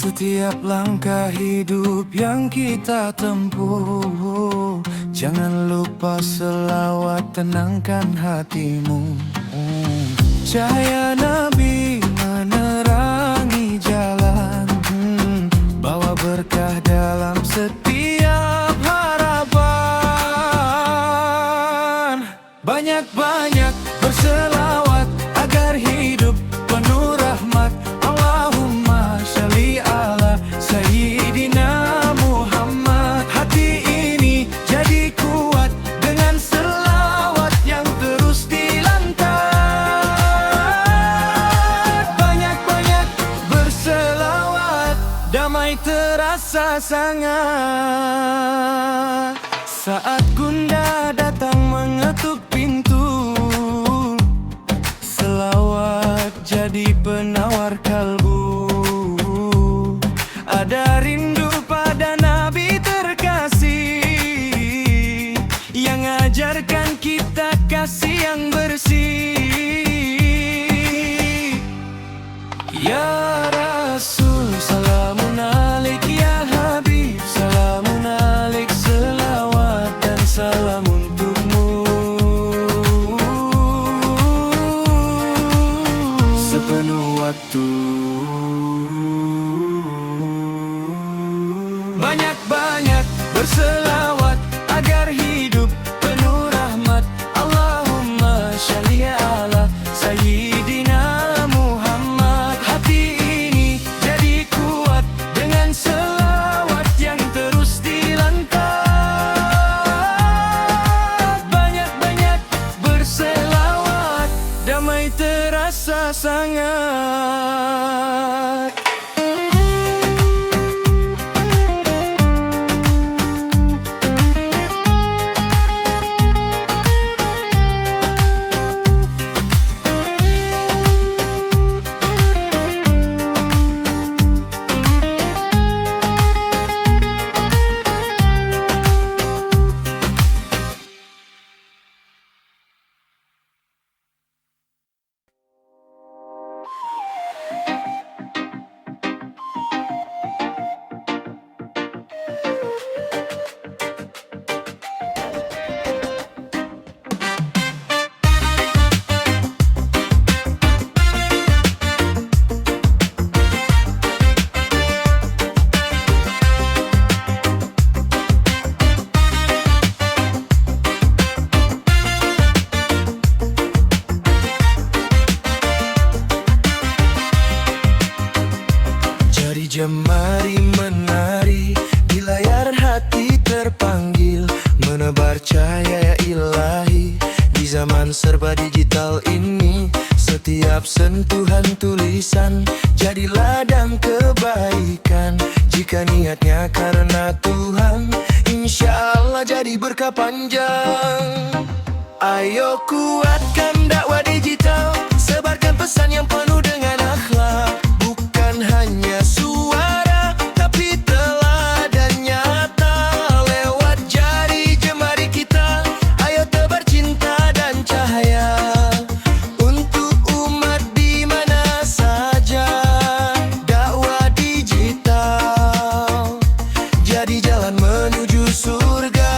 Setiap langkah hidup yang kita tempuh, jangan lupa selawat, tenangkan hatimu. Cahaya Nabi menerangi jalan, bawa berkah dalam setiap harapan. Banyak-banyak berselawat agar hidup penuh rahmat. Allahumma sholli ala Sayyidina Muhammad. Hati ini jadi kuat dengan selawat yang terus dilantar. Banyak-banyak berselawat, damai terasa sangat. Saat gundah datang mengetuk pintu, selawat jadi penawar kalbu. Ada rindu pada Nabi terkasih, yang ajarkan kita kasih yang bersih. Ya Rasul, salamun alaik. Ya Habib, salamun alaik. Selawat dan salam untukmu. Sepenuh waktu. Banyak-banyak berselawat agar hidup penuh rahmat. Allahumma sholli ala Sayyidina Muhammad. Hati ini jadi kuat dengan selawat yang terus dilantar. Banyak-banyak berselawat, damai terasa sangat. Jemari menari, di layar hati terpanggil, menebar cahaya ilahi. Di zaman serba digital ini, setiap sentuhan tulisan jadi ladang kebaikan. Jika niatnya karena Tuhan, insya Allah jadi berkah panjang. Ayo kuatkan dakwah digital, sebarkan pesan yang penuh dengan akhlak. Bukan hanya suara, tapi teladan nyata. Lewat jari jemari kita, ayo tebar cinta dan cahaya untuk umat di mana saja. Dakwah digital jadi jalan menuju surga.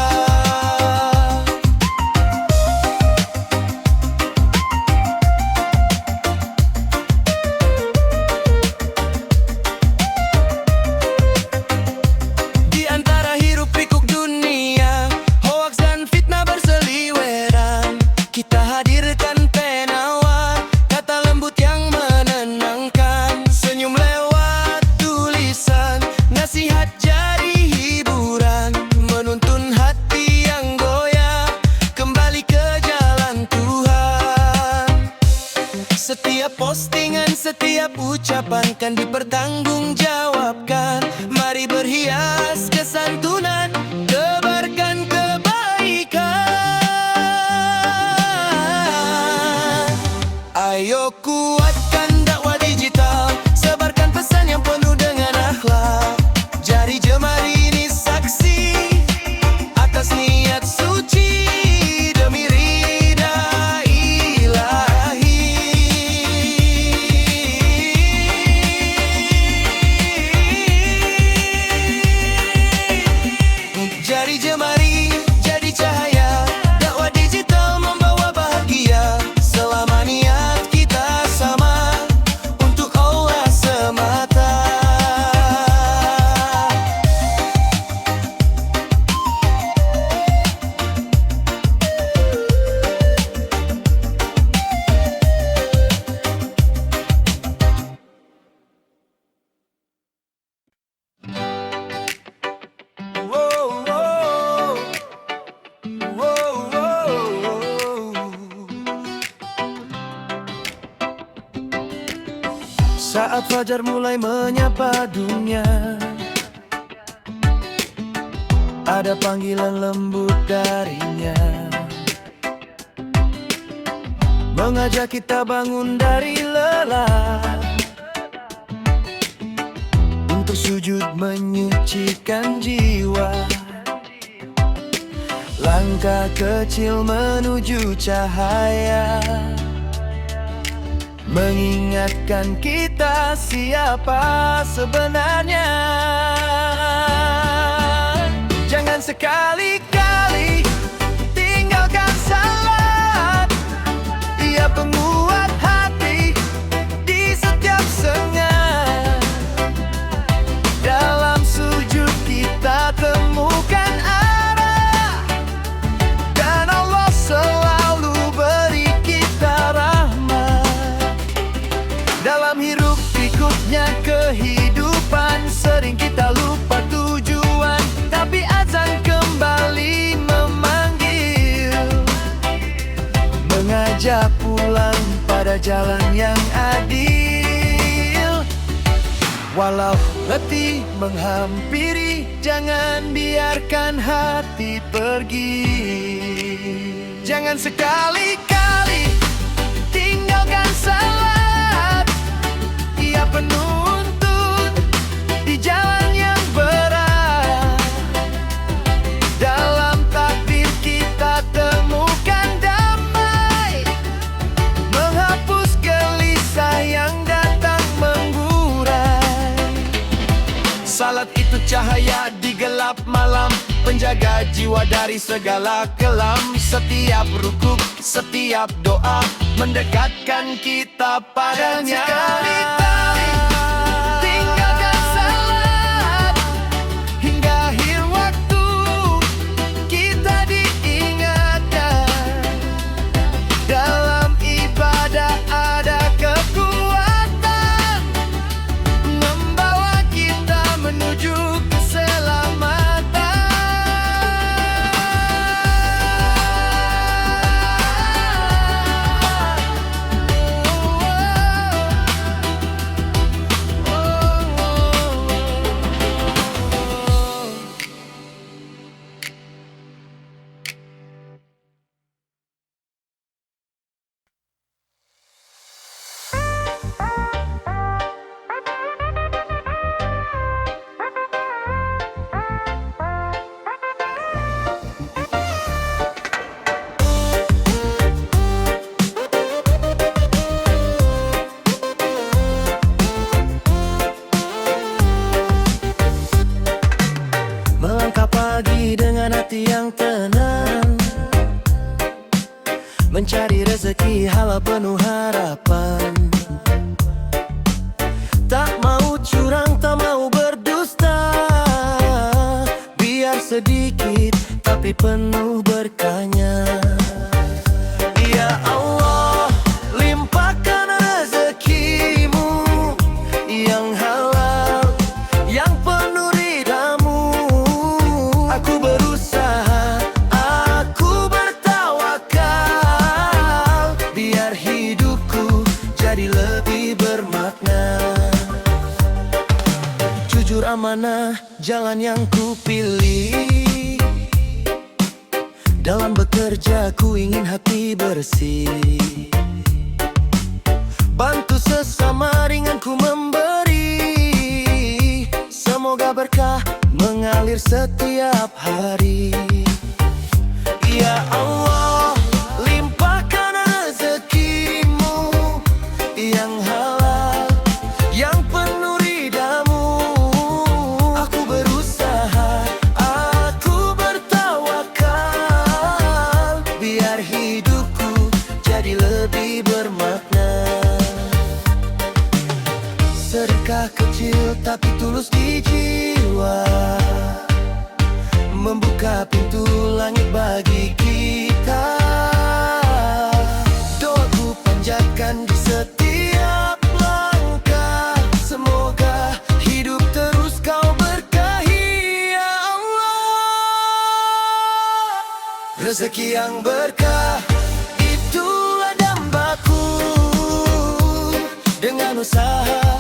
Setiap postingan, setiap ucapan kan dipertanggungjawabkan. Mari berhias kesantunan, tebarkan kebaikan. Ayo kuatkan dakwah digital, sebarkan pesan yang penuh dengan akhlak. Jari jemari ini saksi atas niat suci demi ridha ilahi. Saat fajar mulai menyapa dunia, ada panggilan lembut darinya, mengajak kita bangun dari lelah, untuk sujud menyucikan jiwa. Langkah kecil menuju cahaya, mengingatkan kita siapa sebenarnya. Jangan sekali-kali tinggalkan salat, ia penguat hati di setiap sengat. Dalam sujud kita temukan arah, dan Allah selalu beri kita rahmat. Dalam hiruk pikuknya kehidupan, sering kita lupa tujuan, tapi azan kembali memanggil, mengajak pulang pada jalan yang adil. Walau letih menghampiri, jangan biarkan hati pergi. Jangan sekali-kali tinggalkan salat, ia penuntut di jalan yang berat. Dalam takdir kita temukan damai, menghapus gelisah yang datang menggurai. Salat itu cahaya di gelap malam, penjaga jiwa dari segala kelam. Setiap rukuk, setiap doa mendekatkan kita padanya. Sekali-kali tinggalkan salat, hingga akhir waktu kita diingatkan. Dalam ibadah ada kekuatan, membawa kita menuju keselamatan. Melangkah pagi dengan hati yang tenang, mencari rezeki halal penuh harapan. Tak mau curang, tak mau berdusta, biar sedikit tapi penuh berkahnya. Ya Allah, limpahkan rezekimu yang halal, yang penuh ridhamu. Aku berusaha, aku bertawakal, biar hidupku jadi lebih bermakna. Jujur amanah jalan yang ku pilih, dalam bekerja ku ingin hati bersih. Bantu sesama ringan ku memberi, semoga berkah mengalir setiap hari. Ya Allah, limpahkan rezekimu yang halal, yang penuh ridhamu. Aku berusaha, aku bertawakal, biar hidupku jadi lebih bermakna. Sedekah kecil tapi tulus di jiwa, membuka pintu langit bagi kita. Doaku panjatkan di setiap langkah, semoga hidup terus kau berkahi. Ya Allah, rezeki yang berkah itulah dambaku. Dengan usaha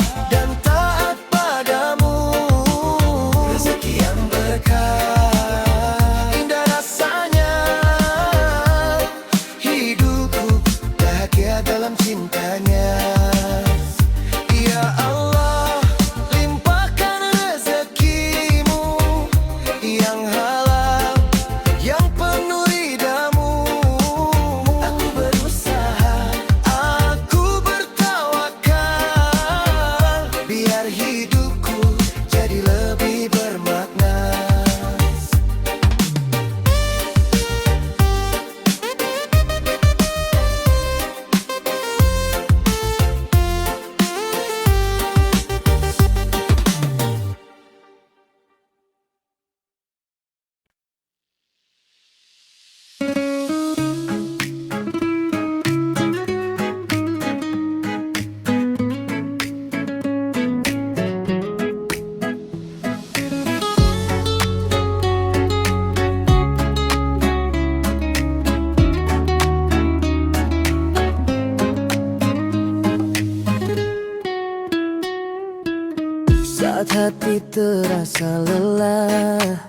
hari terasa lelah,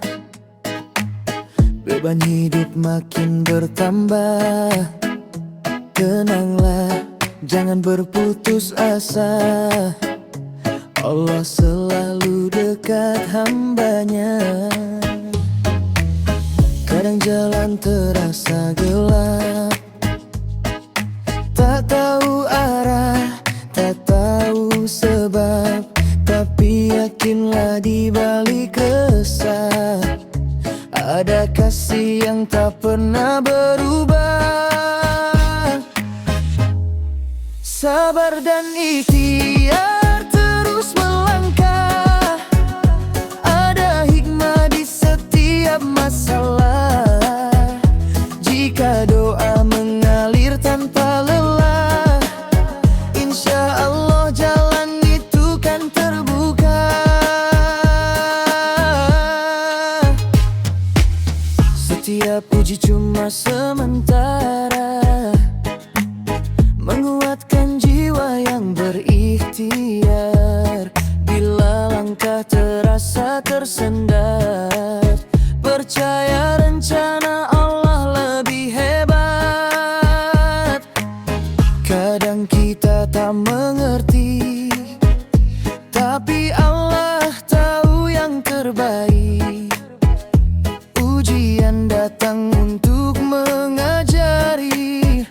beban hidup makin bertambah. Tenanglah, jangan berputus asa, Allah selalu dekat hambanya. Kadang jalan terasa gelap, tak tahu arah, tak tahu sebab, tapi yakinlah di balik resah ada kasih yang tak pernah berubah. Sabar dan ikhtiar terus melangkah, ada hikmah di setiap masalah. Jika doa mengalir tanpa lelah, insya Allah jalan itu kan terbuka. Setiap uji cuma sementara, menguatkan jiwa yang berikhtiar. Bila langkah terasa tersendat, percaya rencana Allah lebih hebat. Kadang kita tak mengerti, tapi Allah tahu yang terbaik. Ujian datang untuk mengajari,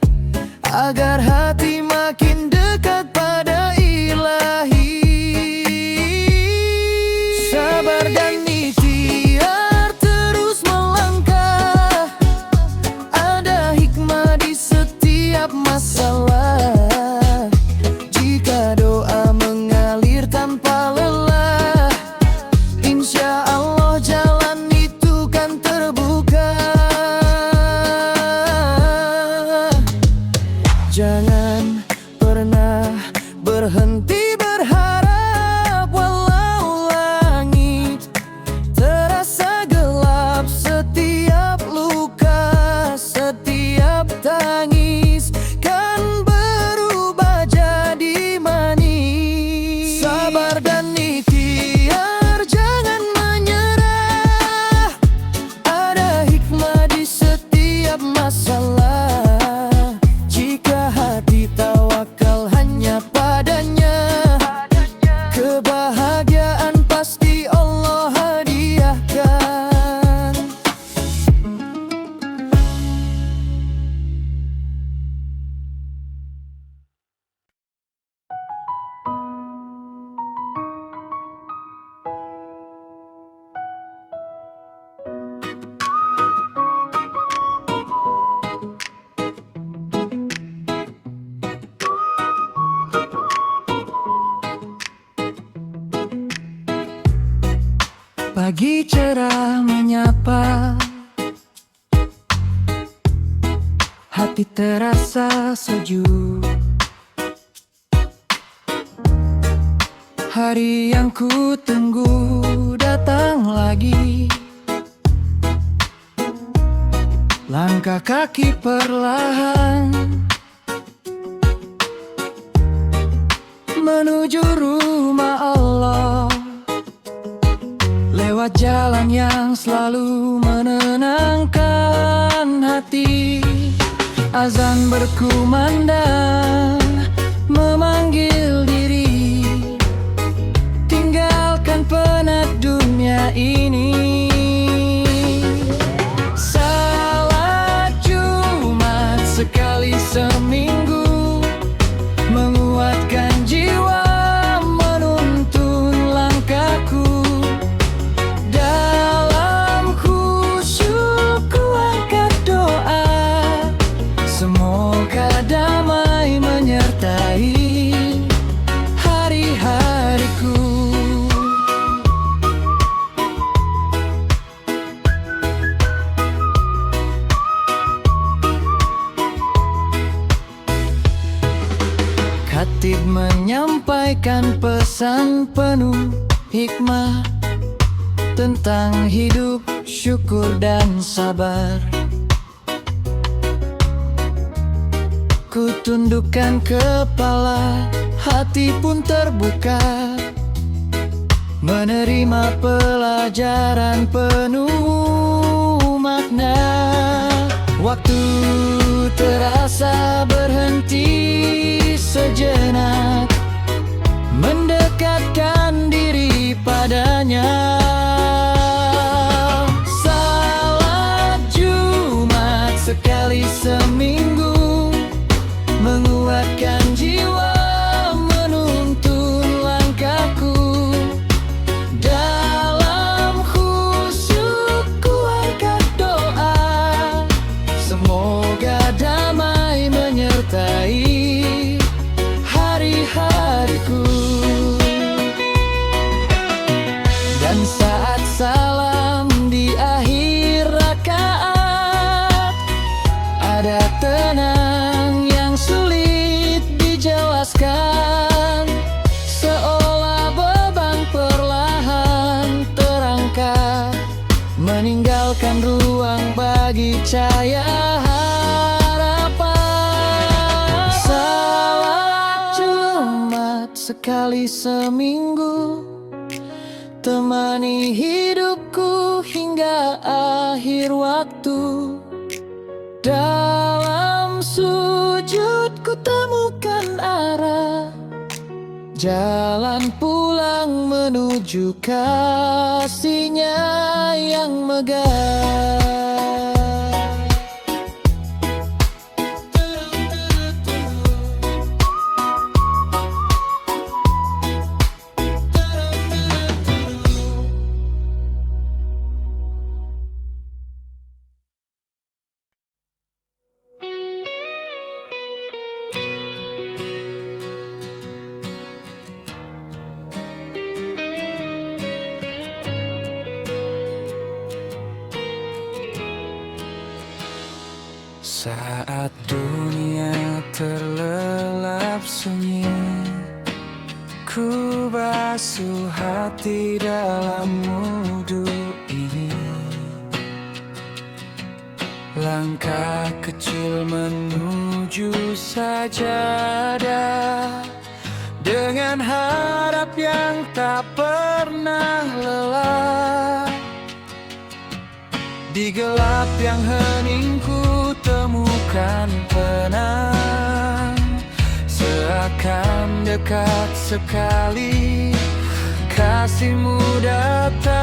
agar hati makin dekat pada Ilahi. Sabar dan ikhtiar terus melangkah, ada hikmah di setiap masalah. Jika doa mengalir tanpa lelah, insya Allah jalan itu kan terbuka. Jangan pernah berhenti berharap, walau langit terasa gelap. Setiap luka, setiap tangis kan berubah jadi manis. Sabar dan ikhtiar, jangan menyerah, ada hikmah di setiap masalah. Tawakal hanya padanya, kebahagiaan pasti Allah hadiahkan. Pagi cerah menyapa, hati terasa sejuk. Hari yang ku tunggu datang lagi. Langkah kaki perlahan menuju rumah Allah, lewat jalan yang selalu menenangkan hati. Azan berkumandang memanggil diri, tinggalkan penat dunia ini. Salat Jumat sekali seminggu, menguatkan jiwa, menuntun langkahku. Dalam khusyuk ku angkat doa, semoga damai menyertai hari-hariku. Khatib menyampaikan pesan penuh hikmah tentang hidup, syukur dan sabar. Ku tundukkan kepala, hati pun terbuka. menerima pelajaran penuh makna. Waktu terasa berhenti sejenak, mendekatkan diri padanya. Salat Jumat sekali seminggu, menguatkan jiwa, menuntun langkahku. Dalam khusyuk ku angkat doa, semoga damai menyertai hari-hariku. Dan saat salam di akhir rakaat, ada tenang yang sulit dijelaskan, seolah beban perlahan terangkat, meninggalkan ruang bagi cahaya harapan. Salat Jumat sekali seminggu, temani hidupku hingga akhir waktu. Dalam sujud ku temukan arah, jalan pulang menuju kasih-Nya yang megah. Saat dunia terlelap sunyi, ku basuh hati dalam wudhu ini. Langkah kecil menuju sajadah, dengan harap yang tak pernah lelah. Di gelap yang hening ku temukan penang, seakan dekat sekali kasih-Mu datang.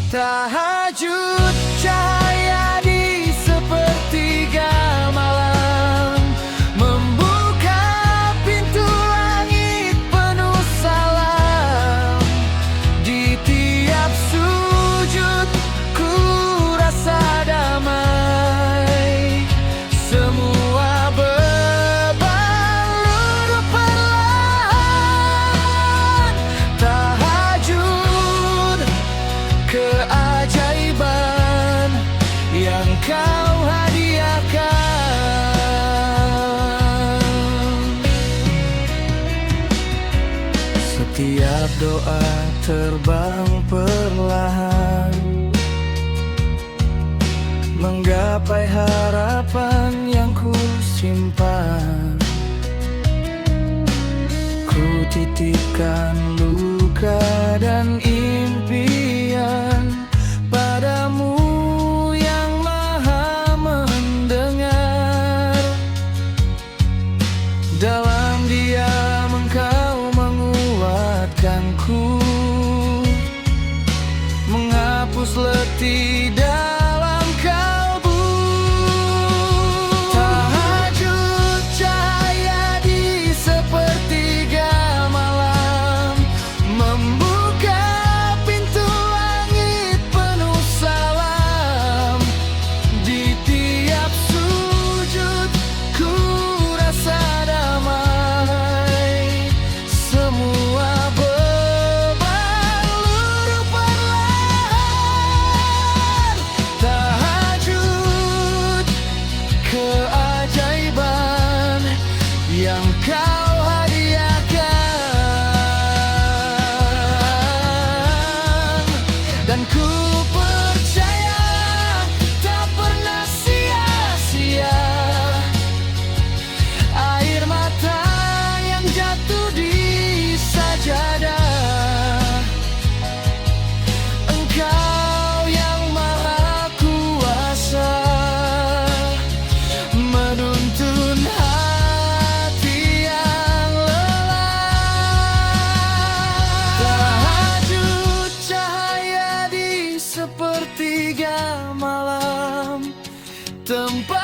Tahajud cahaya di sepertiga malam, membuka pintu langit penuh salam. Di tiap sujud ku rasa damai, semua beban luruh perlahan. Tahajud, keajaiban yang Kau hadiahkan. Setiap doa terbang perlahan, menggapai harapan yang ku simpan. Ku titipkan luka dan impian padamu yang maha mendengar. Dalam diam Engkau menguatkanku, menghapus letih dalam kalbu. Tahajud cahaya di sepertiga malam, membuka pintu malam, tempat